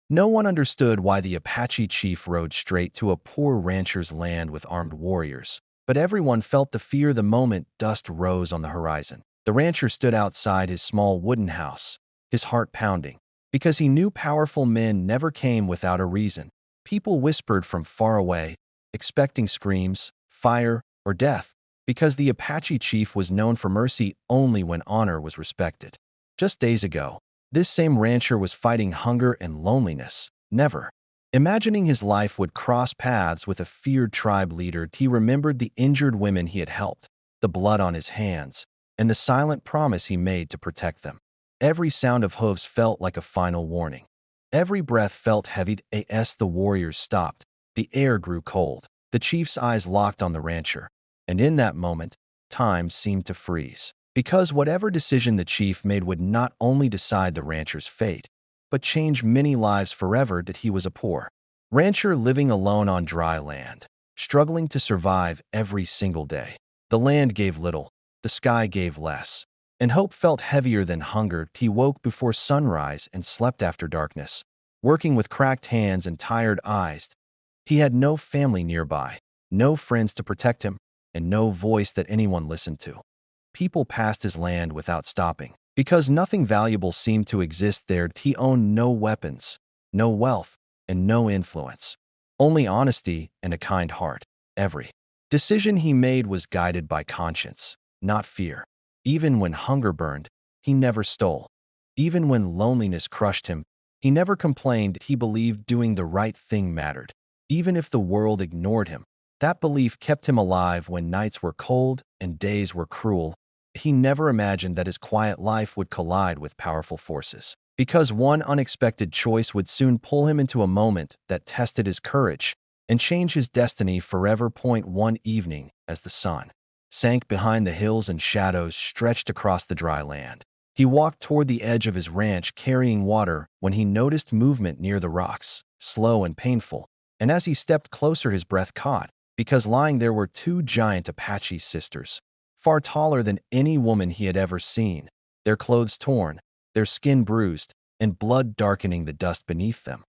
No one understood why the Apache chief rode straight to a poor rancher's land with armed warriors, but everyone felt the fear the moment dust rose on the horizon. The rancher stood outside his small wooden house, his heart pounding, because he knew powerful men never came without a reason. People whispered from far away, expecting screams, fire, or death, because the Apache chief was known for mercy only when honor was respected. Just days ago, this same rancher was fighting hunger and loneliness. Never imagining his life would cross paths with a feared tribe leader, he remembered the injured women he had helped, the blood on his hands, and the silent promise he made to protect them. Every sound of hooves felt like a final warning. Every breath felt heavy as the warriors stopped. The air grew cold. The chief's eyes locked on the rancher, and in that moment, time seemed to freeze. Because whatever decision the chief made would not only decide the rancher's fate, but change many lives forever. That he was a poor rancher living alone on dry land, struggling to survive every single day. The land gave little, the sky gave less, and hope felt heavier than hunger. He woke before sunrise and slept after darkness, working with cracked hands and tired eyes. He had no family nearby, no friends to protect him, and no voice that anyone listened to. People passed his land without stopping, because nothing valuable seemed to exist there. He owned no weapons, no wealth, and no influence. Only honesty and a kind heart. Every decision he made was guided by conscience, not fear. Even when hunger burned, he never stole. Even when loneliness crushed him, he never complained. He believed doing the right thing mattered, even if the world ignored him. That belief kept him alive when nights were cold and days were cruel. He never imagined that his quiet life would collide with powerful forces, because one unexpected choice would soon pull him into a moment that tested his courage and change his destiny forever. One evening, as the sun sank behind the hills and shadows stretched across the dry land, he walked toward the edge of his ranch carrying water when he noticed movement near the rocks, slow and painful, and as he stepped closer his breath caught, because lying there were two giant Apache sisters, far taller than any woman he had ever seen, their clothes torn, their skin bruised, and blood darkening the dust beneath them.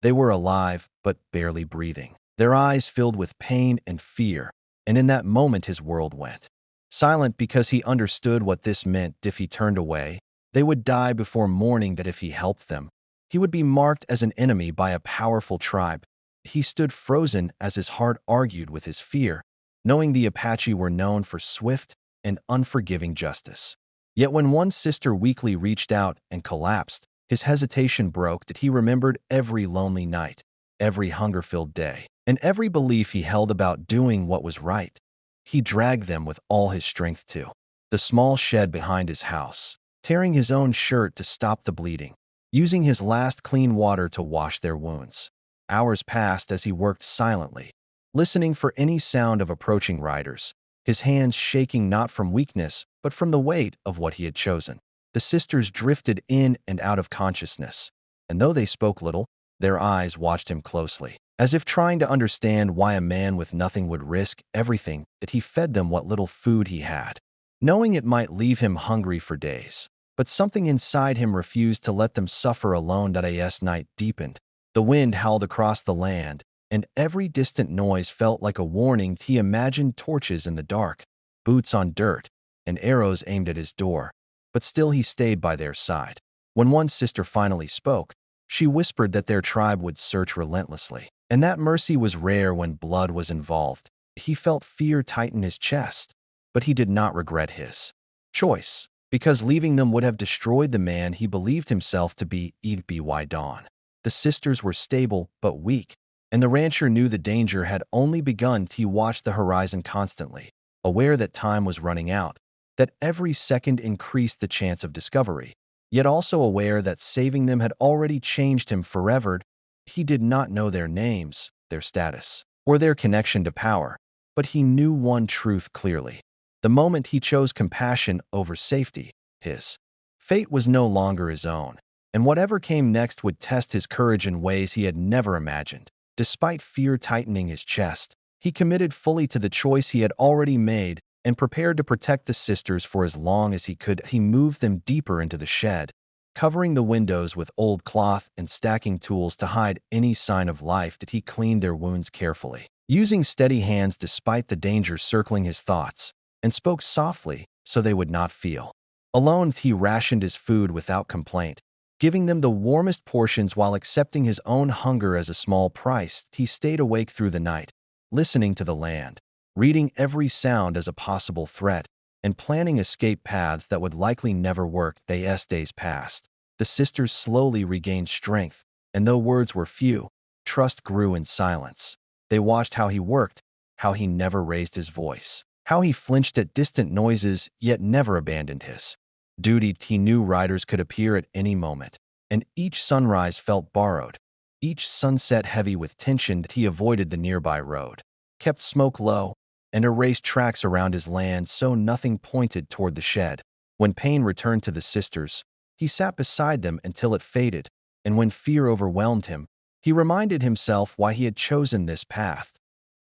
They were alive, but barely breathing, their eyes filled with pain and fear, and in that moment his world went silent, because he understood what this meant. If he turned away, they would die before morning. That if he helped them, he would be marked as an enemy by a powerful tribe. He stood frozen as his heart argued with his fear, knowing the Apache were known for swift and unforgiving justice. Yet when one sister weakly reached out and collapsed, his hesitation broke. That he remembered every lonely night, every hunger-filled day, and every belief he held about doing what was right. He dragged them with all his strength to the small shed behind his house, tearing his own shirt to stop the bleeding, using his last clean water to wash their wounds. Hours passed as he worked silently, listening for any sound of approaching riders, his hands shaking not from weakness, but from the weight of what he had chosen. The sisters drifted in and out of consciousness, and though they spoke little, their eyes watched him closely, as if trying to understand why a man with nothing would risk everything. That he fed them what little food he had, knowing it might leave him hungry for days. But something inside him refused to let them suffer alone. As night deepened, the wind howled across the land, and every distant noise felt like a warning. He imagined torches in the dark, boots on dirt, and arrows aimed at his door, but still he stayed by their side. When one sister finally spoke, she whispered that their tribe would search relentlessly, and that mercy was rare when blood was involved. He felt fear tighten his chest, but he did not regret his choice, because leaving them would have destroyed the man he believed himself to be. Dawn. The sisters were stable but weak, and the rancher knew the danger had only begun. He watched the horizon constantly, aware that time was running out, that every second increased the chance of discovery, yet also aware that saving them had already changed him forever. He did not know their names, their status, or their connection to power, but he knew one truth clearly. The moment he chose compassion over safety, his fate was no longer his own, and whatever came next would test his courage in ways he had never imagined. Despite fear tightening his chest, he committed fully to the choice he had already made and prepared to protect the sisters for as long as he could. He moved them deeper into the shed, Covering the windows with old cloth and stacking tools to hide any sign of life, did he clean their wounds carefully, using steady hands despite the danger circling his thoughts, and spoke softly so they would not feel. Alone, he rationed his food without complaint, giving them the warmest portions while accepting his own hunger as a small price. He stayed awake through the night, listening to the land, reading every sound as a possible threat, and planning escape paths that would likely never work. As days passed, the sisters slowly regained strength, and though words were few, trust grew in silence. They watched how he worked, how he never raised his voice, how he flinched at distant noises yet never abandoned his duty. He knew riders could appear at any moment, and each sunrise felt borrowed, each sunset heavy with tension. He avoided the nearby road, kept smoke low, and erased tracks around his land so nothing pointed toward the shed. When pain returned to the sisters, he sat beside them until it faded, and when fear overwhelmed him, he reminded himself why he had chosen this path.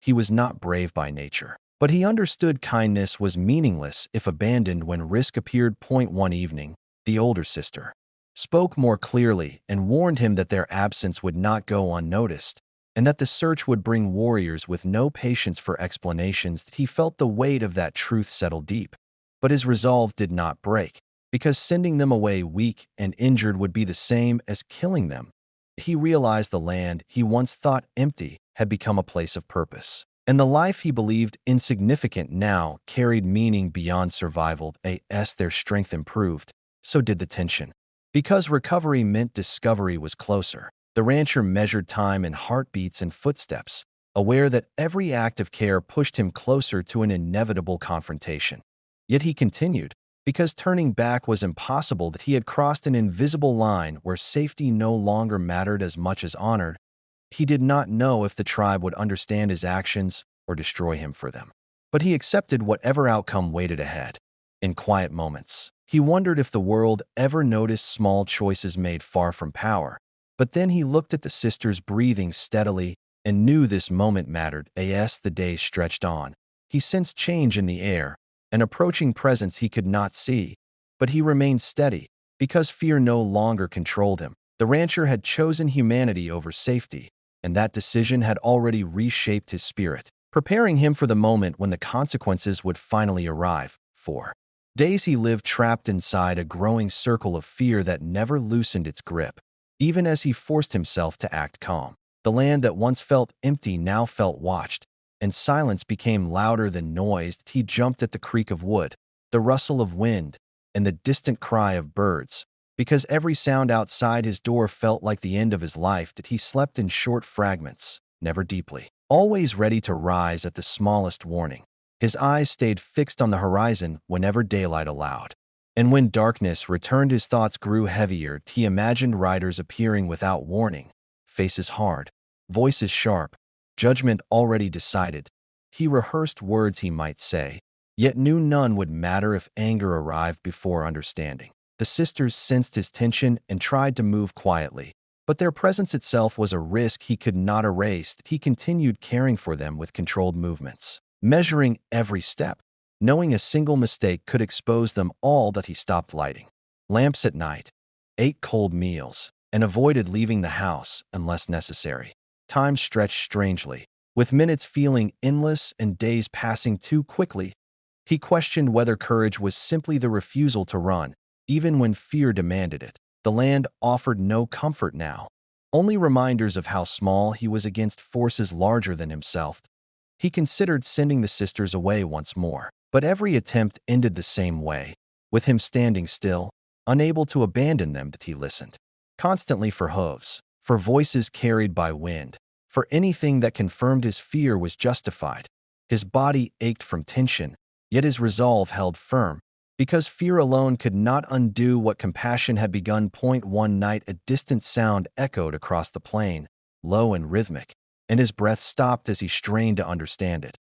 He was not brave by nature, but he understood kindness was meaningless if abandoned. When risk appeared, one evening, the older sister spoke more clearly and warned him that their absence would not go unnoticed, and that the search would bring warriors with no patience for explanations. He felt the weight of that truth settle deep, but his resolve did not break, because sending them away weak and injured would be the same as killing them. He realized the land he once thought empty had become a place of purpose, and the life he believed insignificant now carried meaning beyond survival. As their strength improved, so did the tension. Because recovery meant discovery was closer, the rancher measured time in heartbeats and footsteps, aware that every act of care pushed him closer to an inevitable confrontation. Yet he continued, because turning back was impossible. That he had crossed an invisible line where safety no longer mattered as much as honor. He did not know if the tribe would understand his actions or destroy him for them, but he accepted whatever outcome waited ahead. In quiet moments, he wondered if the world ever noticed small choices made far from power. But then he looked at the sisters breathing steadily and knew this moment mattered. As the days stretched on, he sensed change in the air, an approaching presence he could not see, but he remained steady because fear no longer controlled him. The rancher had chosen humanity over safety, and that decision had already reshaped his spirit, preparing him for the moment when the consequences would finally arrive. For days he lived trapped inside a growing circle of fear that never loosened its grip. Even as he forced himself to act calm, the land that once felt empty now felt watched, and silence became louder than noise. He jumped at the creak of wood, the rustle of wind, and the distant cry of birds, because every sound outside his door felt like the end of his life. That he slept in short fragments, never deeply, always ready to rise at the smallest warning. His eyes stayed fixed on the horizon whenever daylight allowed. And when darkness returned, his thoughts grew heavier. He imagined riders appearing without warning, faces hard, voices sharp, judgment already decided. He rehearsed words he might say, yet knew none would matter if anger arrived before understanding. The sisters sensed his tension and tried to move quietly, but their presence itself was a risk he could not erase. He continued caring for them with controlled movements, measuring every step, knowing a single mistake could expose them all. That he stopped lighting lamps at night, ate cold meals, and avoided leaving the house unless necessary. Time stretched strangely, with minutes feeling endless and days passing too quickly. He questioned whether courage was simply the refusal to run, even when fear demanded it. The land offered no comfort now, only reminders of how small he was against forces larger than himself. He considered sending the sisters away once more, but every attempt ended the same way, with him standing still, unable to abandon them. That he listened constantly for hooves, for voices carried by wind, for anything that confirmed his fear was justified. His body ached from tension, yet his resolve held firm, because fear alone could not undo what compassion had begun. One night, a distant sound echoed across the plain, low and rhythmic, and his breath stopped as he strained to understand it.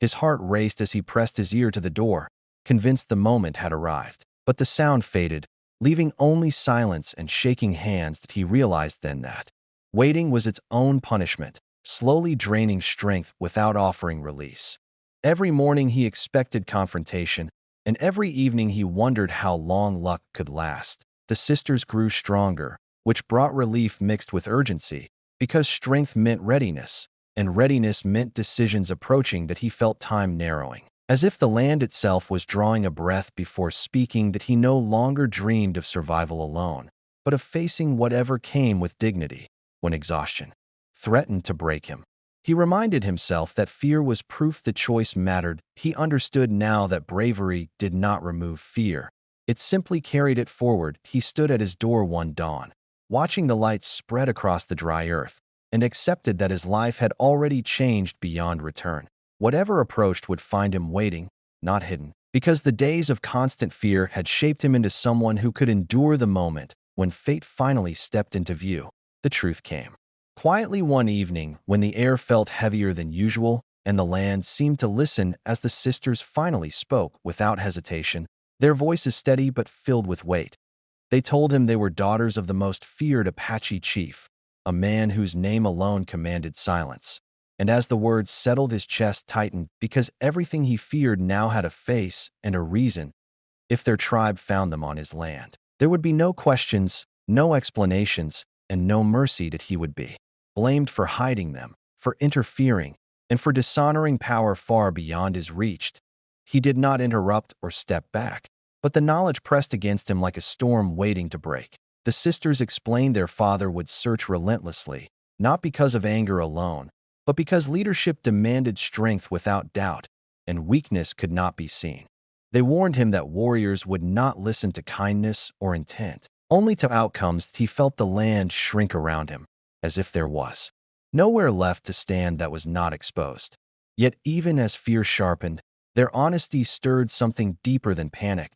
His heart raced as he pressed his ear to the door, convinced the moment had arrived. But the sound faded, leaving only silence and shaking hands. He realized then that waiting was its own punishment, slowly draining strength without offering release. Every morning he expected confrontation, and every evening he wondered how long luck could last. The sisters grew stronger, which brought relief mixed with urgency, because strength meant readiness, and readiness meant decisions approaching that he felt time narrowing. As if the land itself was drawing a breath before speaking, that he no longer dreamed of survival alone, but of facing whatever came with dignity when exhaustion threatened to break him. He reminded himself that fear was proof the choice mattered. He understood now that bravery did not remove fear. It simply carried it forward. He stood at his door one dawn, watching the lights spread across the dry earth, and accepted that his life had already changed beyond return. Whatever approached would find him waiting, not hidden, because the days of constant fear had shaped him into someone who could endure the moment. When fate finally stepped into view, the truth came. Quietly one evening, when the air felt heavier than usual and the land seemed to listen as the sisters finally spoke without hesitation, their voices steady but filled with weight. They told him they were daughters of the most feared Apache Chief, a man whose name alone commanded silence. And as the words settled, his chest tightened, because everything he feared now had a face and a reason. If their tribe found them on his land, there would be no questions, no explanations, and no mercy. That he would be blamed for hiding them, for interfering, and for dishonoring power far beyond his reach. He did not interrupt or step back, but the knowledge pressed against him like a storm waiting to break. The sisters explained their father would search relentlessly, not because of anger alone, but because leadership demanded strength without doubt, and weakness could not be seen. They warned him that warriors would not listen to kindness or intent, only to outcomes. He felt the land shrink around him, as if there was nowhere left to stand that was not exposed. Yet even as fear sharpened, their honesty stirred something deeper than panic.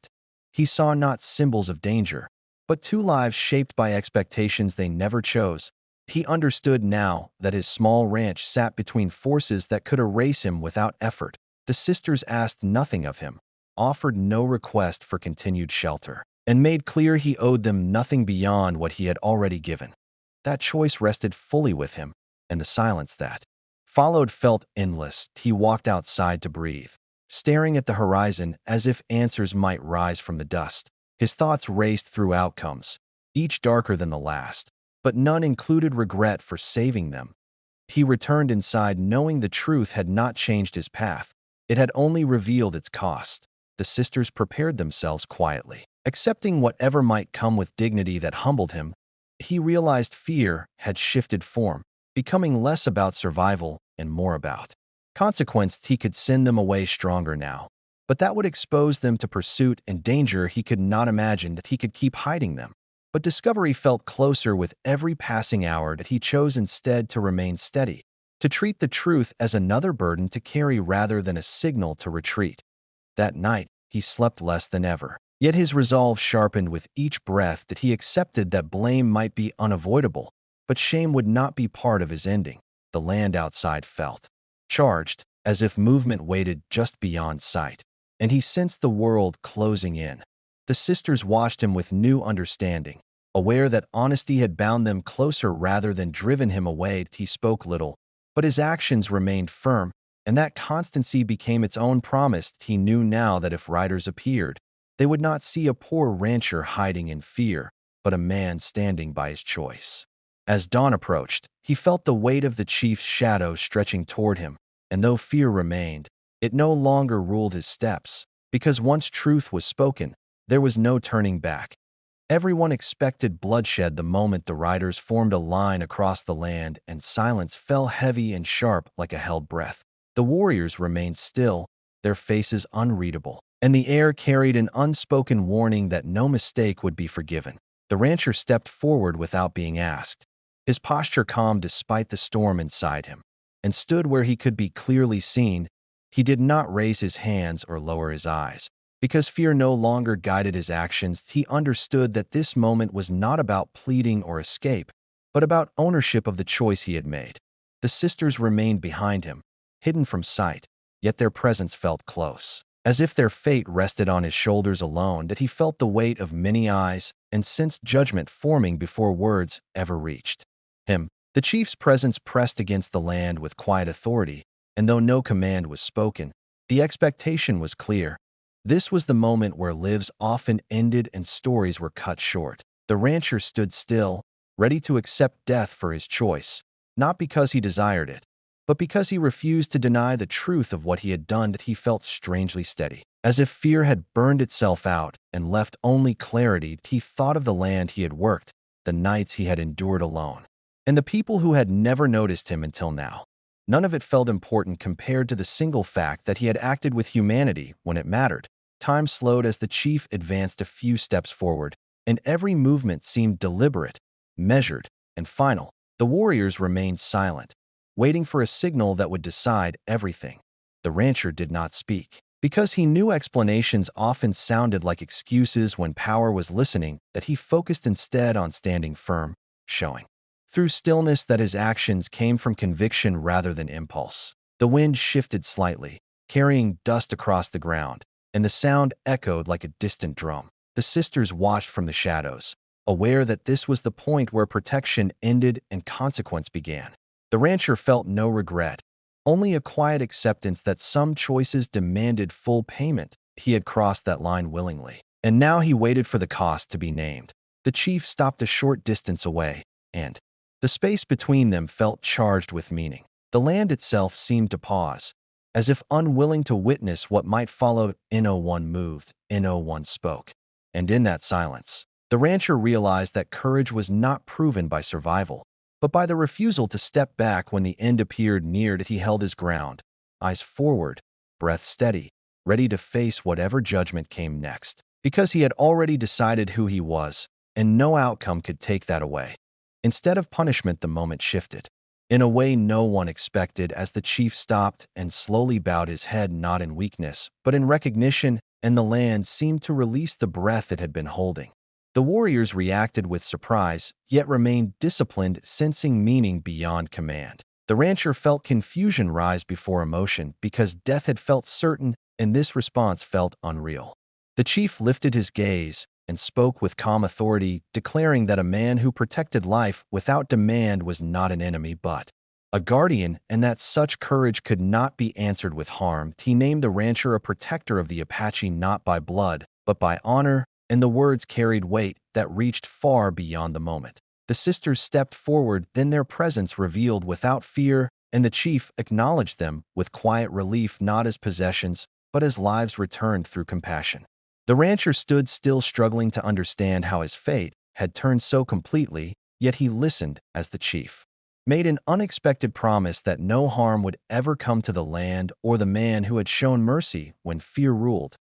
He saw not symbols of danger, but two lives shaped by expectations they never chose. He understood now that his small ranch sat between forces that could erase him without effort. The sisters asked nothing of him, offered no request for continued shelter, and made clear he owed them nothing beyond what he had already given. That choice rested fully with him, and the silence that followed felt endless. He walked outside to breathe, staring at the horizon as if answers might rise from the dust. His thoughts raced through outcomes, each darker than the last, but none included regret for saving them. He returned inside knowing the truth had not changed his path. It had only revealed its cost. The sisters prepared themselves quietly, accepting whatever might come with dignity that humbled him. He realized fear had shifted form, becoming less about survival and more about consequence. He could send them away stronger now, but that would expose them to pursuit and danger. He could not imagine that he could keep hiding them. But discovery felt closer with every passing hour. That he chose instead to remain steady, to treat the truth as another burden to carry rather than a signal to retreat. That night, he slept less than ever. Yet his resolve sharpened with each breath. That he accepted that blame might be unavoidable, but shame would not be part of his ending. The land outside felt charged, as if movement waited just beyond sight, and he sensed the world closing in. The sisters watched him with new understanding, aware that honesty had bound them closer rather than driven him away. He spoke little, but his actions remained firm, and that constancy became its own promise. He knew now that if riders appeared, they would not see a poor rancher hiding in fear, but a man standing by his choice. As dawn approached, he felt the weight of the chief's shadow stretching toward him, and though fear remained, it no longer ruled his steps, because once truth was spoken, there was no turning back. Everyone expected bloodshed the moment the riders formed a line across the land, and silence fell heavy and sharp like a held breath. The warriors remained still, their faces unreadable, and the air carried an unspoken warning that no mistake would be forgiven. The rancher stepped forward without being asked, his posture calm despite the storm inside him, and stood where he could be clearly seen. He did not raise his hands or lower his eyes, because fear no longer guided his actions. He understood that this moment was not about pleading or escape, but about ownership of the choice he had made. The sisters remained behind him, hidden from sight, yet their presence felt close, as if their fate rested on his shoulders alone. That he felt the weight of many eyes and sensed judgment forming before words ever reached him. The chief's presence pressed against the land with quiet authority, and though no command was spoken, the expectation was clear. This was the moment where lives often ended and stories were cut short. The rancher stood still, ready to accept death for his choice, not because he desired it, but because he refused to deny the truth of what he had done. That he felt strangely steady. As if fear had burned itself out and left only clarity, he thought of the land he had worked, the nights he had endured alone, and the people who had never noticed him until now. None of it felt important compared to the single fact that he had acted with humanity when it mattered. Time slowed as the chief advanced a few steps forward, and every movement seemed deliberate, measured, and final. The warriors remained silent, waiting for a signal that would decide everything. The rancher did not speak, because he knew explanations often sounded like excuses when power was listening. That he focused instead on standing firm, showing through stillness that his actions came from conviction rather than impulse. The wind shifted slightly, carrying dust across the ground, and the sound echoed like a distant drum. The sisters watched from the shadows, aware that this was the point where protection ended and consequence began. The rancher felt no regret, only a quiet acceptance that some choices demanded full payment. He had crossed that line willingly, and now he waited for the cost to be named. The chief stopped a short distance away, and the space between them felt charged with meaning. The land itself seemed to pause, as if unwilling to witness what might follow. N01 moved, N01 spoke. And in that silence, the rancher realized that courage was not proven by survival, but by the refusal to step back when the end appeared near. That he held his ground, eyes forward, breath steady, ready to face whatever judgment came next, because he had already decided who he was, and no outcome could take that away. Instead of punishment, the moment shifted, in a way no one expected, as the chief stopped and slowly bowed his head, not in weakness, but in recognition, and the land seemed to release the breath it had been holding. The warriors reacted with surprise, yet remained disciplined, sensing meaning beyond command. The rancher felt confusion rise before emotion, because death had felt certain, and this response felt unreal. The chief lifted his gaze and spoke with calm authority, declaring that a man who protected life without demand was not an enemy but a guardian, and that such courage could not be answered with harm. He named the rancher a protector of the Apache, not by blood, but by honor, and the words carried weight that reached far beyond the moment. The sisters stepped forward, then their presence revealed without fear, and the chief acknowledged them with quiet relief, not as possessions, but as lives returned through compassion. The rancher stood still, struggling to understand how his fate had turned so completely, yet he listened as the chief made an unexpected promise that no harm would ever come to the land or the man who had shown mercy when fear ruled.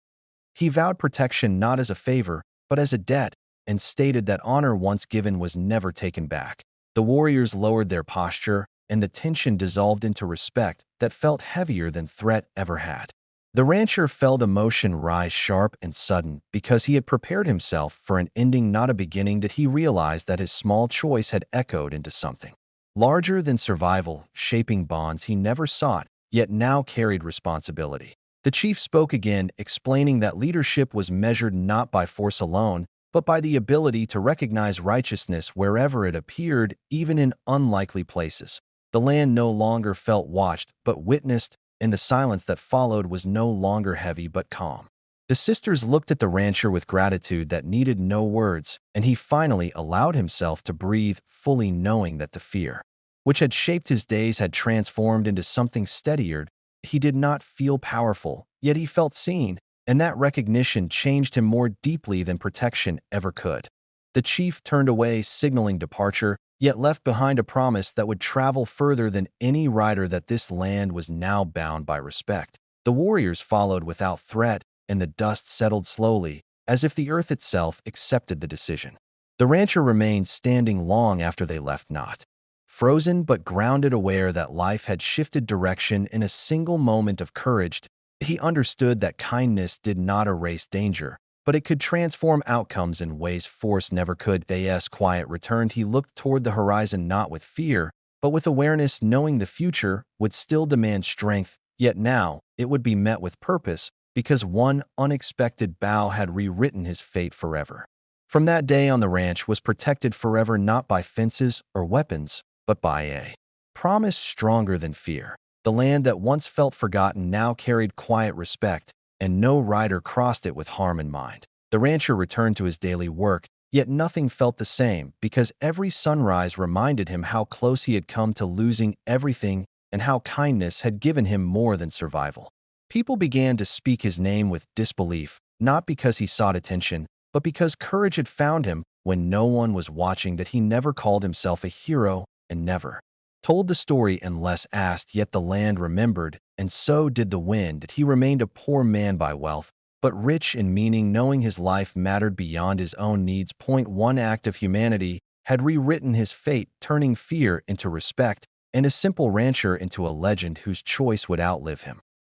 He vowed protection not as a favor, but as a debt, and stated that honor once given was never taken back. The warriors lowered their posture, and the tension dissolved into respect that felt heavier than threat ever had. The rancher felt emotion rise sharp and sudden, because he had prepared himself for an ending, not a beginning. That he realized that his small choice had echoed into something larger than survival, shaping bonds he never sought, yet now carried responsibility. The chief spoke again, explaining that leadership was measured not by force alone, but by the ability to recognize righteousness wherever it appeared, even in unlikely places. The land no longer felt watched, but witnessed, and the silence that followed was no longer heavy but calm. The sisters looked at the rancher with gratitude that needed no words, and he finally allowed himself to breathe, fully knowing that the fear, which had shaped his days, had transformed into something steadier. He did not feel powerful, yet he felt seen, and that recognition changed him more deeply than protection ever could. The chief turned away, signaling departure, yet left behind a promise that would travel further than any rider, that this land was now bound by respect. The warriors followed without threat, and the dust settled slowly, as if the earth itself accepted the decision. The rancher remained standing long after they left, not frozen but grounded, aware that life had shifted direction in a single moment of courage. He understood that kindness did not erase danger, but it could transform outcomes in ways force never could. As quiet returned, he looked toward the horizon, not with fear, but with awareness, knowing the future would still demand strength, yet now it would be met with purpose, because one unexpected bow had rewritten his fate forever. From that day on, the ranch was protected forever, not by fences or weapons, but by a promise stronger than fear. The land that once felt forgotten now carried quiet respect, and no rider crossed it with harm in mind. The rancher returned to his daily work, yet nothing felt the same because every sunrise reminded him how close he had come to losing everything and how kindness had given him more than survival. People began to speak his name with disbelief, not because he sought attention, but because courage had found him when no one was watching. That he never called himself a hero and never told the story unless asked, yet the land remembered, and so did the wind. That he remained a poor man by wealth, but rich in meaning, knowing his life mattered beyond his own needs. One act of humanity had rewritten his fate, turning fear into respect and a simple rancher into a legend whose choice would outlive him.